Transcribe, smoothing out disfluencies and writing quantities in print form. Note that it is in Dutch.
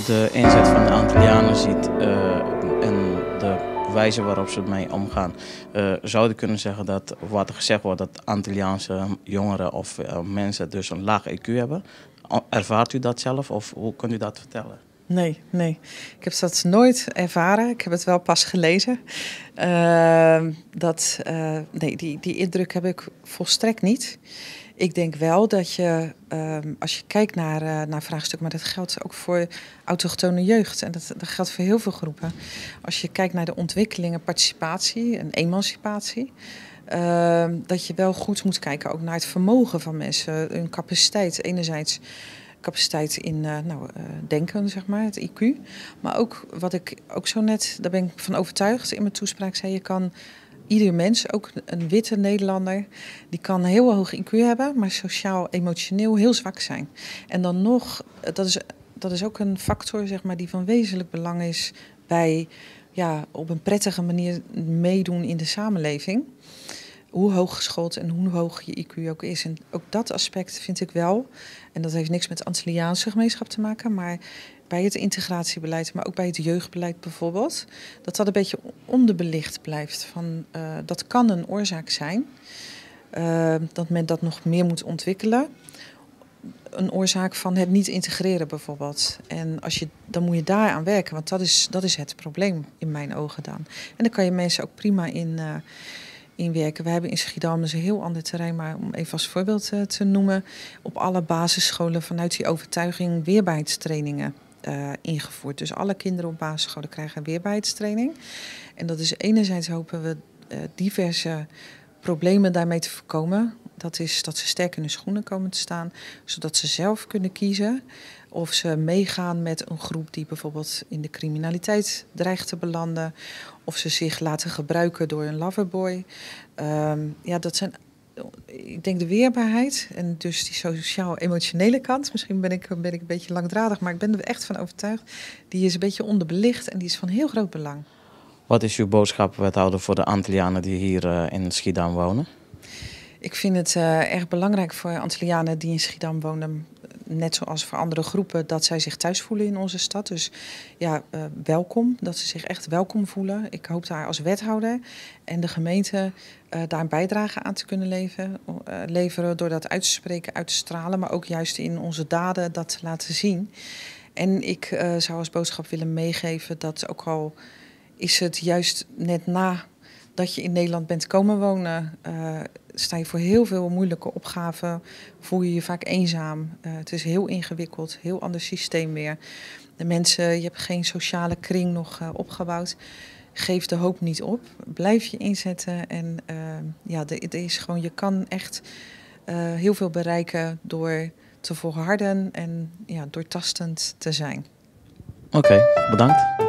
u de inzet van de Antillianen ziet en de wijze waarop ze ermee omgaan, zou u kunnen zeggen dat wat er gezegd wordt dat Antilliaanse jongeren of mensen dus een laag IQ hebben? Ervaart u dat zelf of hoe kunt u dat vertellen? Nee. Ik heb dat nooit ervaren. Ik heb het wel pas gelezen. Die indruk heb ik volstrekt niet. Ik denk wel dat je, als je kijkt naar vraagstukken, maar dat geldt ook voor autochtone jeugd. En dat geldt voor heel veel groepen. Als je kijkt naar de ontwikkelingen, participatie en emancipatie. Dat je wel goed moet kijken ook naar het vermogen van mensen. Hun capaciteit, enerzijds capaciteit in denken, zeg maar, het IQ. Maar ook wat ik ook zo net, daar ben ik van overtuigd in mijn toespraak zei, je kan ieder mens, ook een witte Nederlander, die kan een heel hoog IQ hebben, maar sociaal, emotioneel heel zwak zijn. En dan nog, dat is ook een factor, zeg maar, die van wezenlijk belang is bij op een prettige manier meedoen in de samenleving. Hoe hooggeschoold en hoe hoog je IQ ook is. En ook dat aspect vind ik wel, en dat heeft niks met de Antilliaanse gemeenschap te maken, maar bij het integratiebeleid, maar ook bij het jeugdbeleid bijvoorbeeld, dat een beetje onderbelicht blijft. Dat kan een oorzaak zijn, dat men dat nog meer moet ontwikkelen. Een oorzaak van het niet integreren bijvoorbeeld. En dan moet je daar aan werken, want dat is het probleem in mijn ogen dan. En dan kan je mensen ook prima in werken. We hebben in Schiedam dus een heel ander terrein, maar om even als voorbeeld te noemen, op alle basisscholen vanuit die overtuiging weerbaarheidstrainingen ingevoerd. Dus alle kinderen op basisscholen krijgen weerbaarheidstraining. En dat is enerzijds hopen we diverse problemen daarmee te voorkomen. Dat is dat ze sterk in hun schoenen komen te staan, zodat ze zelf kunnen kiezen of ze meegaan met een groep die bijvoorbeeld in de criminaliteit dreigt te belanden, of ze zich laten gebruiken door een loverboy. Dat zijn, ik denk, de weerbaarheid en dus die sociaal-emotionele kant. Misschien ben ik een beetje langdradig, maar ik ben er echt van overtuigd. Die is een beetje onderbelicht en die is van heel groot belang. Wat is uw boodschap, wethouder, voor de Antillianen die hier in Schiedam wonen? Ik vind het erg belangrijk voor Antillianen die in Schiedam wonen, net zoals voor andere groepen, dat zij zich thuis voelen in onze stad. Dus welkom, dat ze zich echt welkom voelen. Ik hoop daar als wethouder en de gemeente daar een bijdrage aan te kunnen leveren door dat uit te spreken, uit te stralen, maar ook juist in onze daden dat te laten zien. En ik zou als boodschap willen meegeven dat ook al is het juist net na dat je in Nederland bent komen wonen, sta je voor heel veel moeilijke opgaven, voel je je vaak eenzaam. Het is heel ingewikkeld, heel ander systeem weer. De mensen, je hebt geen sociale kring nog opgebouwd. Geef de hoop niet op, blijf je inzetten en je kan echt heel veel bereiken door te volharden en doortastend te zijn. Oké, bedankt.